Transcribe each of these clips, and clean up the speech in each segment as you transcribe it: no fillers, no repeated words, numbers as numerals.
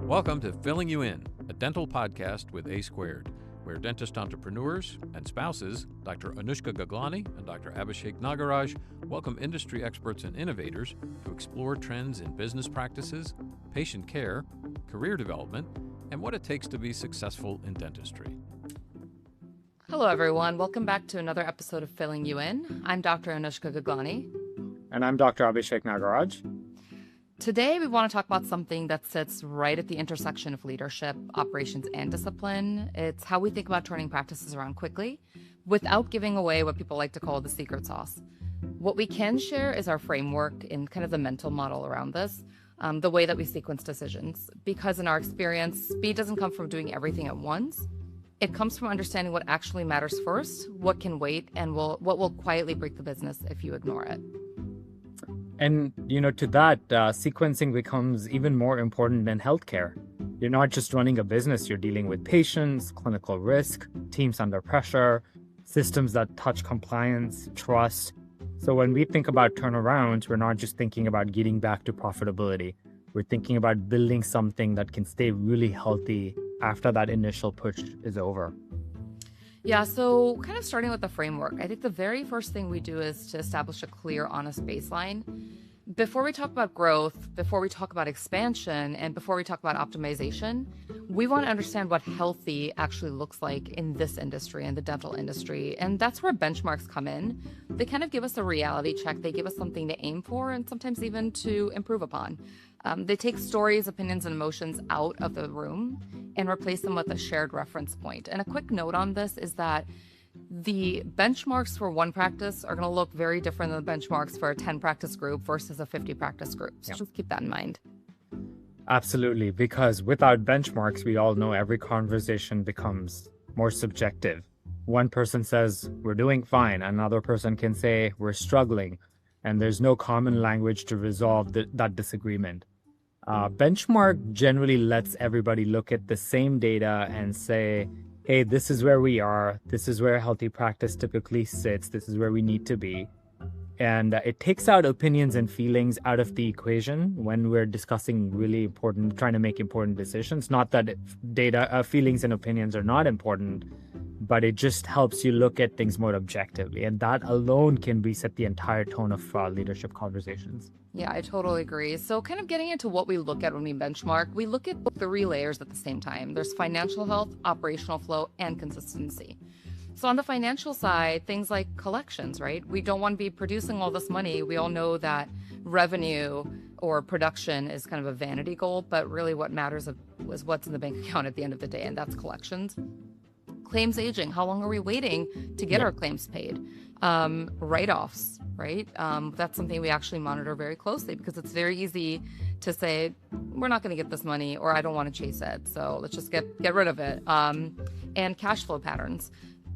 Welcome to Filling You In, a dental podcast with A Squared, where dentist entrepreneurs and spouses, Dr. Anushka Gaglani and Dr. Abhishek Nagaraj, welcome industry experts and innovators to explore trends in business practices, patient care, career development, and what it takes to be successful in dentistry. Hello, everyone. Welcome back to another episode of Filling You In. I'm Dr. Anushka Gaglani. And I'm Dr. Abhishek Nagaraj. Today, we want to talk about something that sits right at the intersection of leadership, operations, and discipline. It's how we think about turning practices around quickly without giving away what people like to call the secret sauce. What we can share is our framework and kind of the mental model around this, the way that we sequence decisions. Because in our experience, speed doesn't come from doing everything at once. It comes from understanding what actually matters first, what can wait, and what will quietly break the business if you ignore it. And, to that, sequencing becomes even more important than healthcare. You're not just running a business, you're dealing with patients, clinical risk, teams under pressure, systems that touch compliance, trust. So when we think about turnarounds, we're not just thinking about getting back to profitability. We're thinking about building something that can stay really healthy after that initial push is over. Yeah, so kind of starting with the framework, I think the very first thing we do is to establish a clear, honest baseline. Before we talk about growth, before we talk about expansion, and before we talk about optimization, we want to understand what healthy actually looks like in this industry, in the dental industry. And that's where benchmarks come in. They kind of give us a reality check. They give us something to aim for and sometimes even to improve upon. They take stories, opinions, and emotions out of the room and replace them with a shared reference point. And a quick note on this is that the benchmarks for one practice are going to look very different than the benchmarks for a 10 practice group versus a 50 practice group. So just keep that in mind. Absolutely, because without benchmarks, we all know every conversation becomes more subjective. One person says, we're doing fine. Another person can say, we're struggling. And there's no common language to resolve that disagreement. Benchmark generally lets everybody look at the same data and say, hey, this is where we are. This is where healthy practice typically sits. This is where we need to be. And it takes out opinions and feelings out of the equation when we're discussing really important, trying to make important decisions. Not that feelings and opinions are not important, but it just helps you look at things more objectively. And that alone can reset the entire tone of leadership conversations. Yeah, I totally agree. So kind of getting into what we look at when we benchmark, we look at 3 layers at the same time. There's financial health, operational flow, and consistency. So on the financial side, things like collections, right? We don't want to be producing all this money. We all know that revenue or production is kind of a vanity goal, but really what matters is what's in the bank account at the end of the day, and that's collections. Claims aging, how long are we waiting to get our claims paid? Write-offs, right? That's something we actually monitor very closely because it's very easy to say, we're not going to get this money, or I don't want to chase it, so let's just get rid of it. And cash flow patterns.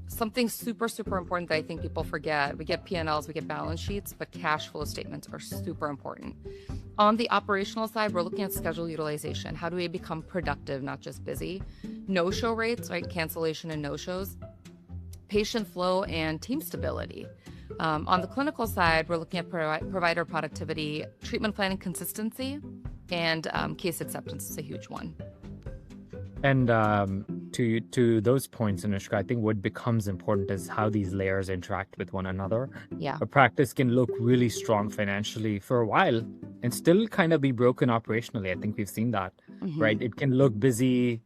Something super, super important that I think people forget. We get P&Ls, we get balance sheets, but cash flow statements are super important. On the operational side, we're looking at schedule utilization. How do we become productive, not just busy? No-show rates, right? Cancellation and no-shows. Patient flow and team stability. On the clinical side, we're looking at provider productivity, treatment planning consistency, and case acceptance is a huge one. And to those points, Anushka, I think what becomes important is how these layers interact with one another. Yeah. A practice can look really strong financially for a while and still kind of be broken operationally. I think we've seen that, right? It can look busy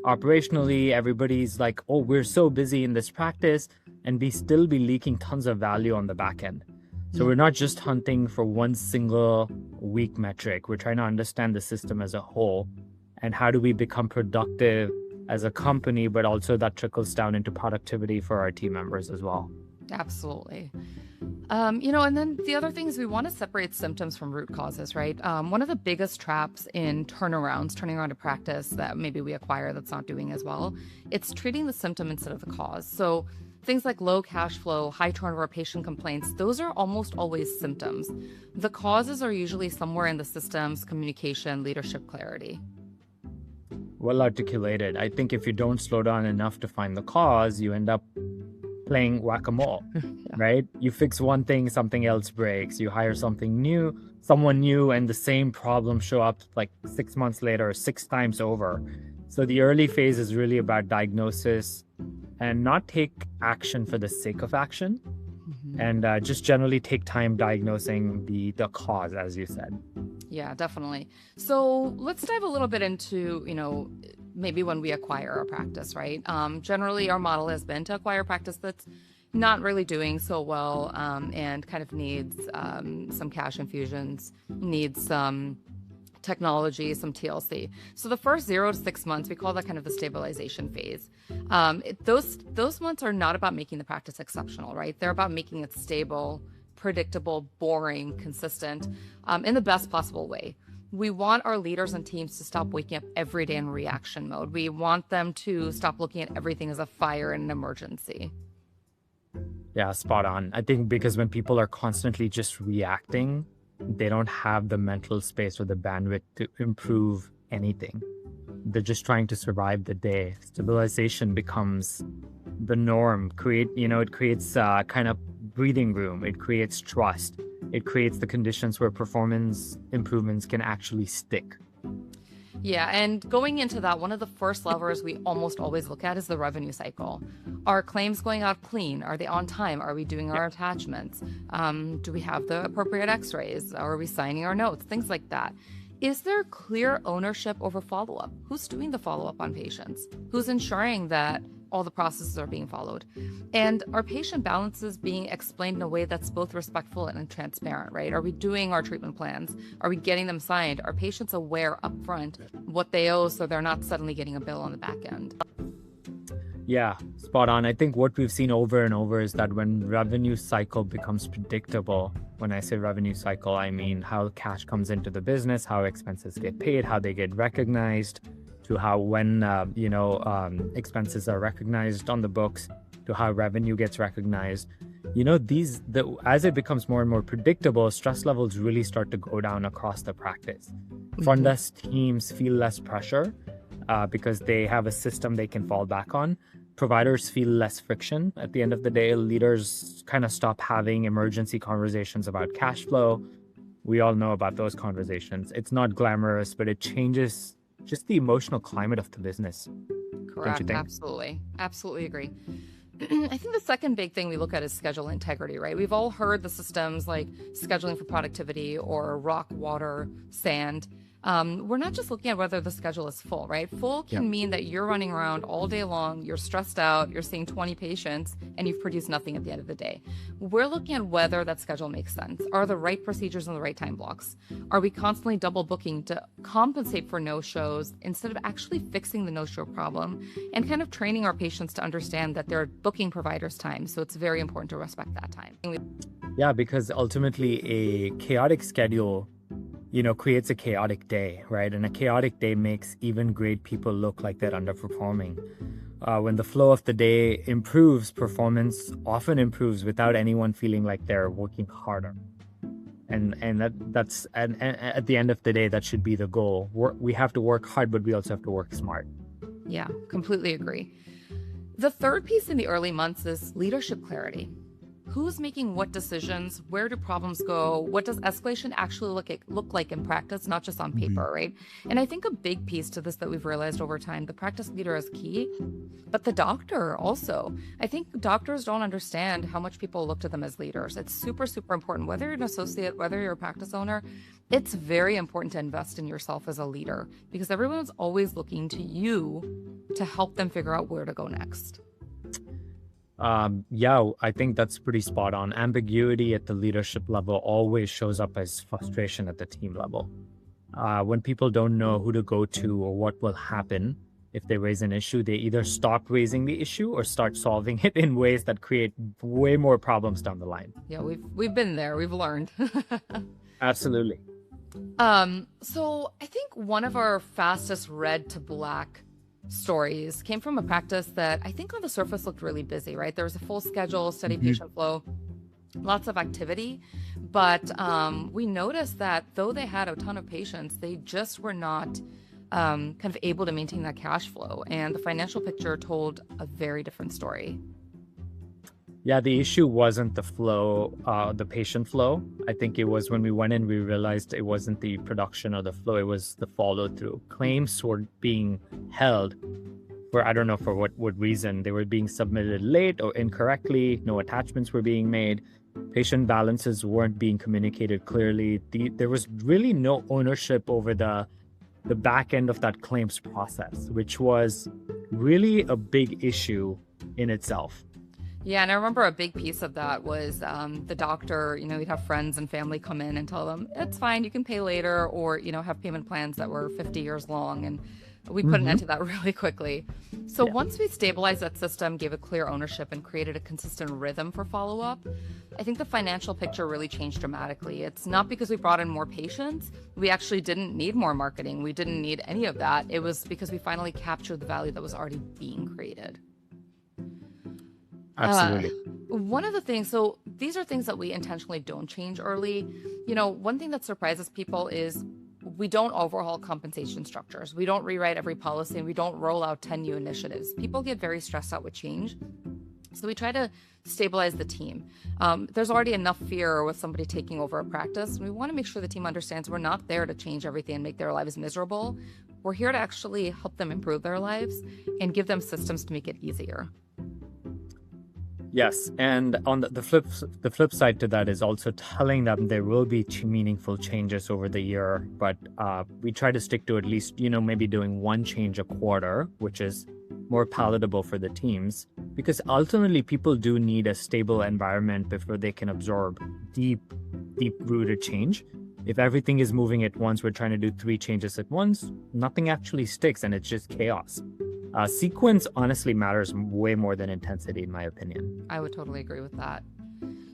operationally. Everybody's like, oh, we're so busy in this practice, and we still be leaking tons of value on the back end. So we're not just hunting for one single weak metric. We're trying to understand the system as a whole. And how do we become productive as a company, but also that trickles down into productivity for our team members as well. Absolutely. And then the other thing is we want to separate symptoms from root causes, right? One of the biggest traps in turning around a practice that maybe we acquire that's not doing as well, it's treating the symptom instead of the cause. So things like low cash flow, high turnover patient complaints, those are almost always symptoms. The causes are usually somewhere in the systems, communication, leadership, clarity. Well articulated. I think if you don't slow down enough to find the cause, you end up playing whack-a-mole, right? You fix one thing, something else breaks. You hire something new, someone new and the same problem show up like 6 months later, 6 times over. So the early phase is really about diagnosis and not take action for the sake of action, and just generally take time diagnosing the cause, as you said. Yeah, definitely. So let's dive a little bit into, maybe when we acquire a practice, right? Generally, our model has been to acquire a practice that's not really doing so well, and kind of needs some cash infusions, needs some technology, some TLC. So the first 0 to 6 months, we call that kind of the stabilization phase. Those months are not about making the practice exceptional, right? They're about making it stable, predictable, boring, consistent, in the best possible way. We want our leaders and teams to stop waking up every day in reaction mode. We want them to stop looking at everything as a fire and an emergency. Yeah, spot on. I think because when people are constantly just reacting, they don't have the mental space or the bandwidth to improve anything. They're just trying to survive the day. Stabilization becomes the norm. It creates kind of breathing room. It creates trust. It creates the conditions where performance improvements can actually stick. Yeah, and going into that, one of the first levers we almost always look at is the revenue cycle. Are claims going out clean? Are they on time? Are we doing our attachments? Do we have the appropriate x-rays? Are we signing our notes? Things like that. Is there clear ownership over follow-up? Who's doing the follow-up on patients? Who's ensuring that all the processes are being followed? And are patient balances being explained in a way that's both respectful and transparent, right? Are we doing our treatment plans? Are we getting them signed? Are patients aware upfront what they owe so they're not suddenly getting a bill on the back end? Yeah, spot on. I think what we've seen over and over is that when revenue cycle becomes predictable, when I say revenue cycle, I mean how cash comes into the business, how expenses get paid, how they get recognized, to how when expenses are recognized on the books, to how revenue gets recognized. As it becomes more and more predictable, stress levels really start to go down across the practice. Front desk teams feel less pressure because they have a system they can fall back on. Providers feel less friction. At the end of the day, leaders kind of stop having emergency conversations about cash flow. We all know about those conversations. It's not glamorous, but it changes just the emotional climate of the business. Correct. Don't you think? Absolutely agree. I think the second big thing we look at is schedule integrity, right? We've all heard the systems like scheduling for productivity or rock, water, sand. We're not just looking at whether the schedule is full, right? Full can mean that you're running around all day long, you're stressed out, you're seeing 20 patients, and you've produced nothing at the end of the day. We're looking at whether that schedule makes sense. Are the right procedures in the right time blocks? Are we constantly double booking to compensate for no-shows instead of actually fixing the no-show problem and kind of training our patients to understand that they're booking providers' time? So it's very important to respect that time. Yeah, because ultimately a chaotic schedule creates a chaotic day, right? And a chaotic day makes even great people look like they're underperforming. When the flow of the day improves, performance often improves without anyone feeling like they're working harder. And that's at the end of the day, that should be the goal. We have to work hard, but we also have to work smart. Yeah, completely agree. The third piece in the early months is leadership clarity. Who's making what decisions? Where do problems go? What does escalation actually look like in practice, not just on paper, right? And I think a big piece to this that we've realized over time, the practice leader is key, but the doctor also. I think doctors don't understand how much people look to them as leaders. It's super, super important. Whether you're an associate, whether you're a practice owner, it's very important to invest in yourself as a leader because everyone's always looking to you to help them figure out where to go next. I think that's pretty spot on. Ambiguity at the leadership level always shows up as frustration at the team level. When people don't know who to go to or what will happen if they raise an issue, they either stop raising the issue or start solving it in ways that create way more problems down the line. Yeah, we've been there. We've learned. Absolutely. So I think one of our fastest red to black stories came from a practice that I think on the surface looked really busy, right? There was a full schedule, steady patient flow, lots of activity. But we noticed that though they had a ton of patients, they just were not kind of able to maintain that cash flow. And the financial picture told a very different story. Yeah, the issue wasn't the flow, the patient flow. I think it was when we went in, we realized it wasn't the production or the flow, it was the follow through. Claims were being held for, I don't know for what reason. They were being submitted late or incorrectly, no attachments were being made, patient balances weren't being communicated clearly. There was really no ownership over the back end of that claims process, which was really a big issue in itself. Yeah, and I remember a big piece of that was the doctor, we'd have friends and family come in and tell them, it's fine, you can pay later, or, have payment plans that were 50 years long. And we put an end to that really quickly. So once we stabilized that system, gave it clear ownership, and created a consistent rhythm for follow-up, I think the financial picture really changed dramatically. It's not because we brought in more patients. We actually didn't need more marketing. We didn't need any of that. It was because we finally captured the value that was already being created. Absolutely. One of the things, so these are things that we intentionally don't change early. One thing that surprises people is we don't overhaul compensation structures. We don't rewrite every policy, and we don't roll out 10 new initiatives. People get very stressed out with change. So we try to stabilize the team. There's already enough fear with somebody taking over a practice. We want to make sure the team understands we're not there to change everything and make their lives miserable. We're here to actually help them improve their lives and give them systems to make it easier. Yes, and on the flip side to that is also telling them there will be meaningful changes over the year, but we try to stick to at least, maybe doing one change a quarter, which is more palatable for the teams, because ultimately people do need a stable environment before they can absorb deep-rooted change. If everything is moving at once, we're trying to do 3 changes at once, nothing actually sticks, and it's just chaos. Sequence honestly matters way more than intensity, in my opinion. I would totally agree with that.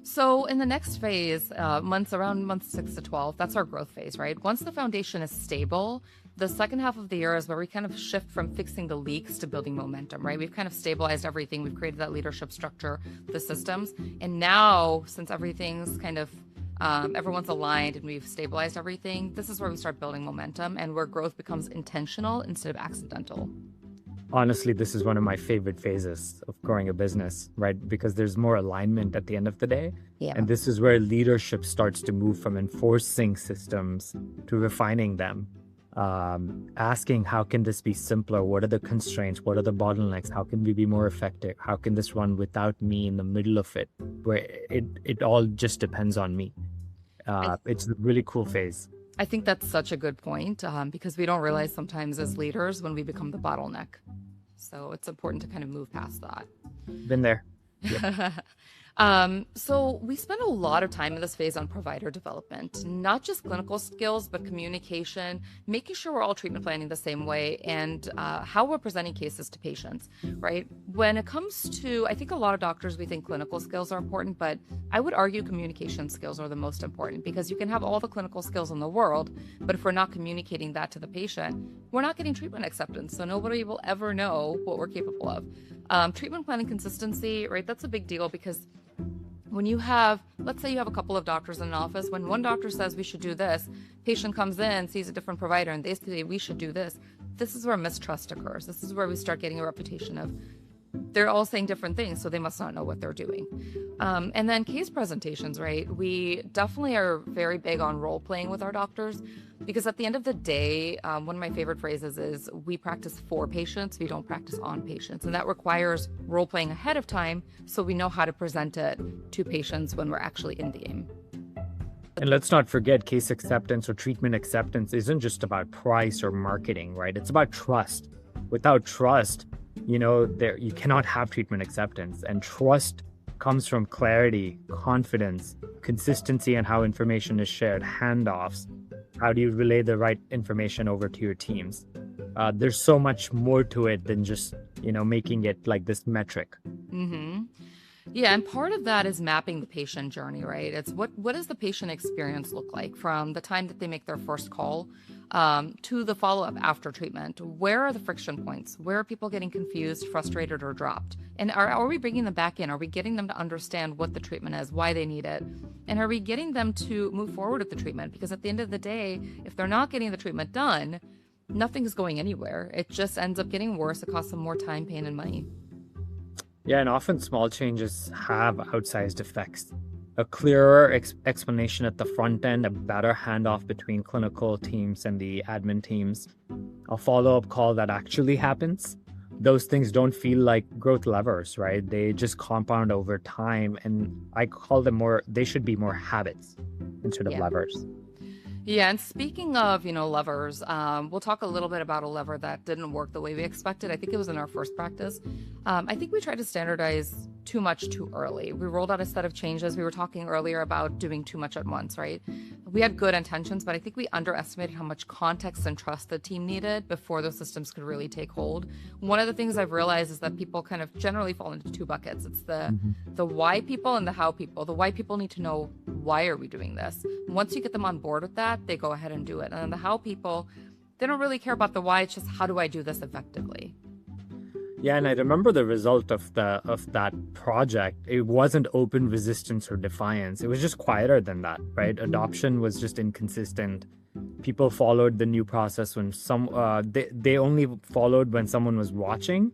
So in the next phase, around months 6 to 12, that's our growth phase, right? Once the foundation is stable, the second half of the year is where we kind of shift from fixing the leaks to building momentum, right? We've kind of stabilized everything. We've created that leadership structure, the systems. And now, since everything's kind of everyone's aligned and we've stabilized everything, this is where we start building momentum and where growth becomes intentional instead of accidental. Honestly, this is one of my favorite phases of growing a business, right? Because there's more alignment at the end of the day. Yeah. And this is where leadership starts to move from enforcing systems to refining them. Asking, how can this be simpler? What are the constraints? What are the bottlenecks? How can we be more effective? How can this run without me in the middle of it, where it all just depends on me? It's a really cool phase. I think that's such a good point because we don't realize sometimes as leaders when we become the bottleneck. So it's important to kind of move past that. Been there. Yep. So we spend a lot of time in this phase on provider development, not just clinical skills, but communication, making sure we're all treatment planning the same way, and how we're presenting cases to patients, right? When it comes to, I think a lot of doctors, we think clinical skills are important, but I would argue communication skills are the most important, because you can have all the clinical skills in the world, but if we're not communicating that to the patient, we're not getting treatment acceptance. So nobody will ever know what we're capable of. Treatment planning consistency, right? That's a big deal, because when you have, let's say you have a couple of doctors in an office, when one doctor says we should do this, patient comes in, sees a different provider, and they say we should do this. This is where mistrust occurs. This is where we start getting a reputation of they're all saying different things, so they must not know what they're doing. And then case presentations, right? We definitely are very big on role playing with our doctors, because at the end of the day, one of my favorite phrases is we practice for patients, we don't practice on patients. And that requires role playing ahead of time so we know how to present it to patients when we're actually in the game. And let's not forget, case acceptance or treatment acceptance isn't just about price or marketing, right? It's about trust. Without trust, you cannot have treatment acceptance. And trust comes from clarity, confidence, consistency in how information is shared, handoffs. How do you relay the right information over to your teams? There's so much more to it than just, making it like this metric. Mm-hmm. Yeah, and part of that is mapping the patient journey, right? It's what does the patient experience look like from the time that they make their first call to the follow-up after treatment? Where are the friction points? Where are people getting confused, frustrated, or dropped? And are we bringing them back in? Are we getting them to understand what the treatment is, why they need it? And are we getting them to move forward with the treatment? Because at the end of the day, if they're not getting the treatment done, nothing's going anywhere. It just ends up getting worse. It costs them more time, pain, and money. Yeah, and often small changes have outsized effects. A clearer explanation at the front end, a better handoff between clinical teams and the admin teams, a follow-up call that actually happens. Those things don't feel like growth levers, right? They just compound over time, and I call them they should be more habits instead of Yeah. levers. Yeah, and speaking of, levers, we'll talk a little bit about a lever that didn't work the way we expected. I think it was in our first practice. I think we tried to standardize too much too early. We rolled out a set of changes. We were talking earlier about doing too much at once, right? We had good intentions, but I think we underestimated how much context and trust the team needed before those systems could really take hold. One of the things I've realized is that people kind of generally fall into two buckets. It's the why people and the how people. The why people need to know, why are we doing this? Once you get them on board with that, they go ahead and do it. And then the how people, they don't really care about the why. It's just, how do I do this effectively? Yeah, and I remember the result of that project. It wasn't open resistance or defiance. It was just quieter than that, right? Adoption was just inconsistent. People followed the new process when they only followed when someone was watching,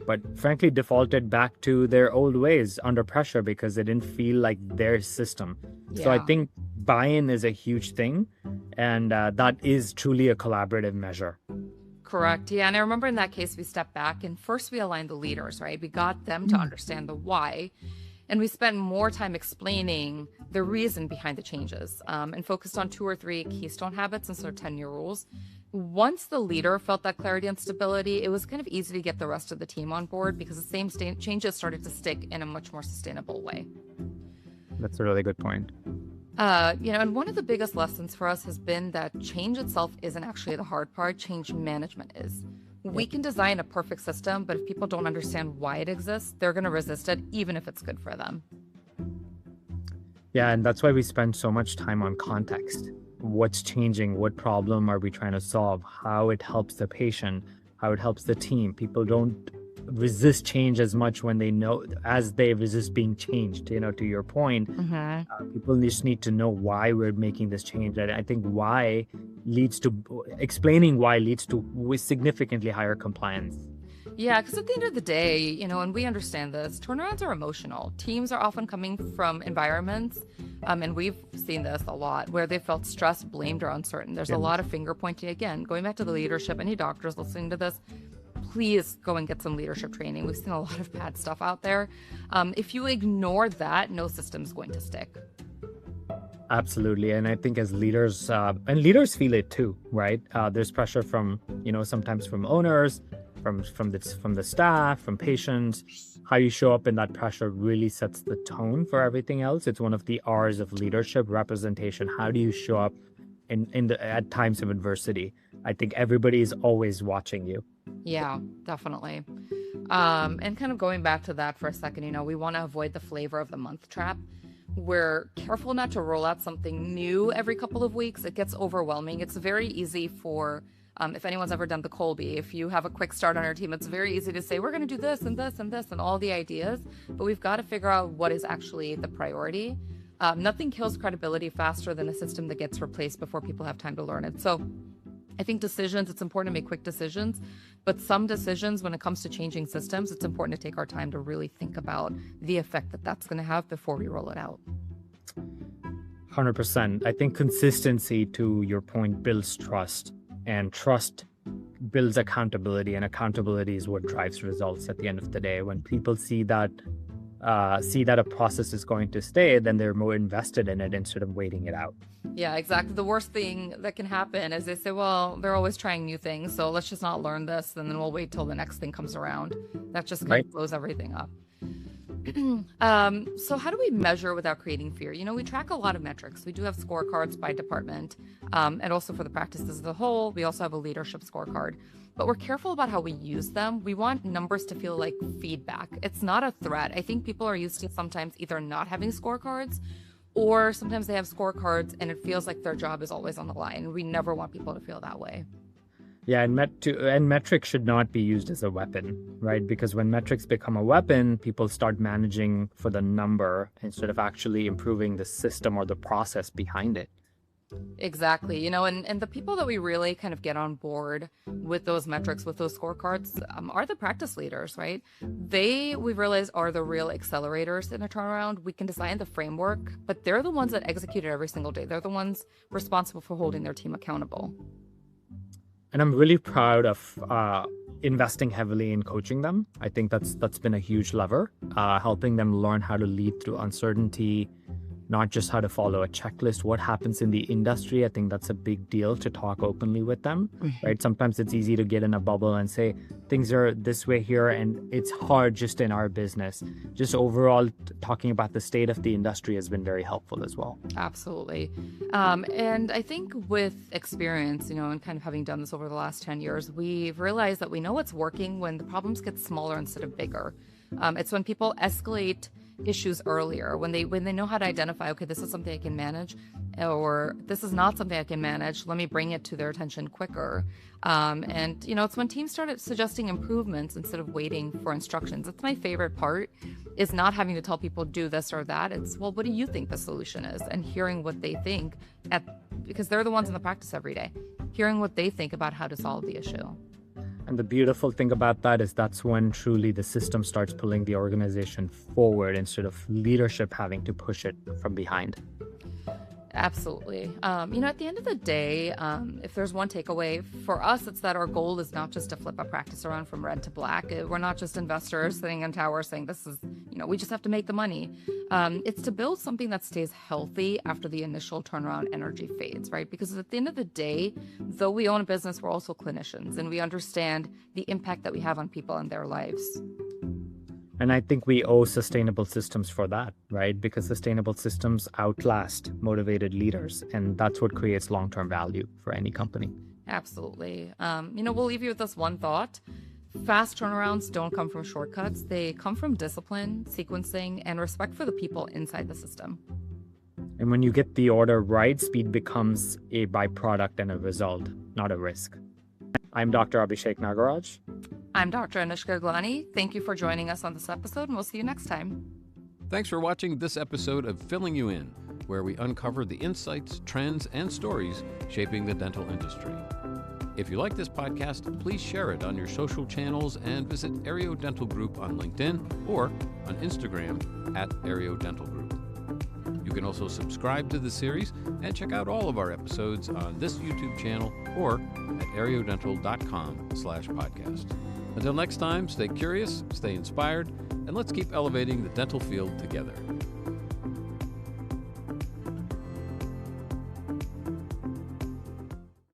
but frankly defaulted back to their old ways under pressure because they didn't feel like their system. Yeah. So I think buy-in is a huge thing, and that is truly a collaborative measure. Correct. Yeah. And I remember in that case, we stepped back and first we aligned the leaders, right? We got them to understand the why. And we spent more time explaining the reason behind the changes and focused on 2 or 3 keystone habits instead of 10-year rules. Once the leader felt that clarity and stability, it was kind of easy to get the rest of the team on board because the same changes started to stick in a much more sustainable way. That's a really good point. And one of the biggest lessons for us has been that change itself isn't actually the hard part. Change management is. We can design a perfect system, but if people don't understand why it exists, they're going to resist it, even if it's good for them. Yeah, and that's why we spend so much time on context. What's changing? What problem are we trying to solve? How it helps the patient? How it helps the team? People don't resist change as much when they know as they resist being changed. To your point, people just need to know why we're making this change. And I think explaining why leads to significantly higher compliance. Yeah, because at the end of the day, and we understand this, turnarounds are emotional. Teams are often coming from environments, and we've seen this a lot, where they felt stressed, blamed, or uncertain. There's a lot of finger pointing. Again, going back to the leadership, any doctors listening to this, please go and get some leadership training. We've seen a lot of bad stuff out there. If you ignore that, no system's going to stick. Absolutely. And I think as leaders, and leaders feel it too, right? There's pressure from, sometimes from owners, from the staff, from patients. How you show up in that pressure really sets the tone for everything else. It's one of the R's of leadership, representation. How do you show up at times of adversity? I think everybody is always watching you. Yeah, definitely. And kind of going back to that for a second, we want to avoid the flavor of the month trap. We're careful not to roll out something new every couple of weeks. It gets overwhelming. It's very easy for, if anyone's ever done the Colby, if you have a quick start on your team, it's very easy to say, we're going to do this and this and this and all the ideas, but we've got to figure out what is actually the priority. Nothing kills credibility faster than a system that gets replaced before people have time to learn it. So I think decisions, it's important to make quick decisions, but some decisions when it comes to changing systems, it's important to take our time to really think about the effect that that's going to have before we roll it out. 100%. I think consistency, to your point, builds trust, and trust builds accountability, and accountability is what drives results at the end of the day. When people see that a process is going to stay, then they're more invested in it instead of waiting it out. Yeah, exactly. The worst thing that can happen is they say, well, they're always trying new things, so let's just not learn this, and then we'll wait till the next thing comes around. That just kind of blows everything up. So how do we measure without creating fear? We track a lot of metrics. We do have scorecards by department, and also for the practices as a whole. We also have a leadership scorecard, but we're careful about how we use them. We want numbers to feel like feedback. It's not a threat. I think people are used to sometimes either not having scorecards, or sometimes they have scorecards and it feels like their job is always on the line. We never want people to feel that way. Yeah, and metrics should not be used as a weapon, right? Because when metrics become a weapon, people start managing for the number instead of actually improving the system or the process behind it. Exactly. And the people that we really kind of get on board with those metrics, with those scorecards, are the practice leaders, right? We've realized, are the real accelerators in a turnaround. We can design the framework, but they're the ones that execute it every single day. They're the ones responsible for holding their team accountable. And I'm really proud of investing heavily in coaching them. I think that's been a huge lever, helping them learn how to lead through uncertainty, not just how to follow a checklist, what happens in the industry. I think that's a big deal to talk openly with them, right? Sometimes it's easy to get in a bubble and say things are this way here, and it's hard just in our business. Just overall, talking about the state of the industry has been very helpful as well. Absolutely. And I think with experience, and kind of having done this over the last 10 years, we've realized that we know what's working when the problems get smaller instead of bigger. It's when people escalate issues earlier, when they know how to identify, okay, this is something I can manage, or this is not something I can manage, let me bring it to their attention quicker. And it's when teams started suggesting improvements instead of waiting for instructions. That's my favorite part, is not having to tell people do this or that. It's, well, what do you think the solution is? And hearing what they think, because they're the ones in the practice every day, hearing what they think about how to solve the issue. And the beautiful thing about that is that's when truly the system starts pulling the organization forward instead of leadership having to push it from behind. Absolutely. At the end of the day, if there's one takeaway for us, it's that our goal is not just to flip a practice around from red to black. We're not just investors sitting in towers saying this is, we just have to make the money. It's to build something that stays healthy after the initial turnaround energy fades, right? Because at the end of the day, though we own a business, we're also clinicians, and we understand the impact that we have on people and their lives. And I think we owe sustainable systems for that, right? Because sustainable systems outlast motivated leaders, and that's what creates long-term value for any company. Absolutely. We'll leave you with this one thought. Fast turnarounds don't come from shortcuts. They come from discipline, sequencing, and respect for the people inside the system. And when you get the order right, speed becomes a byproduct and a result, not a risk. I'm Dr. Abhishek Nagaraj. I'm Dr. Anushka Gaglani. Thank you for joining us on this episode, and we'll see you next time. Thanks for watching this episode of Filling You In, where we uncover the insights, trends, and stories shaping the dental industry. If you like this podcast, please share it on your social channels and visit Areo Dental Group on LinkedIn or on Instagram @Areo Dental Group. You can also subscribe to the series and check out all of our episodes on this YouTube channel or at areodental.com/podcast. Until next time, stay curious, stay inspired, and let's keep elevating the dental field together.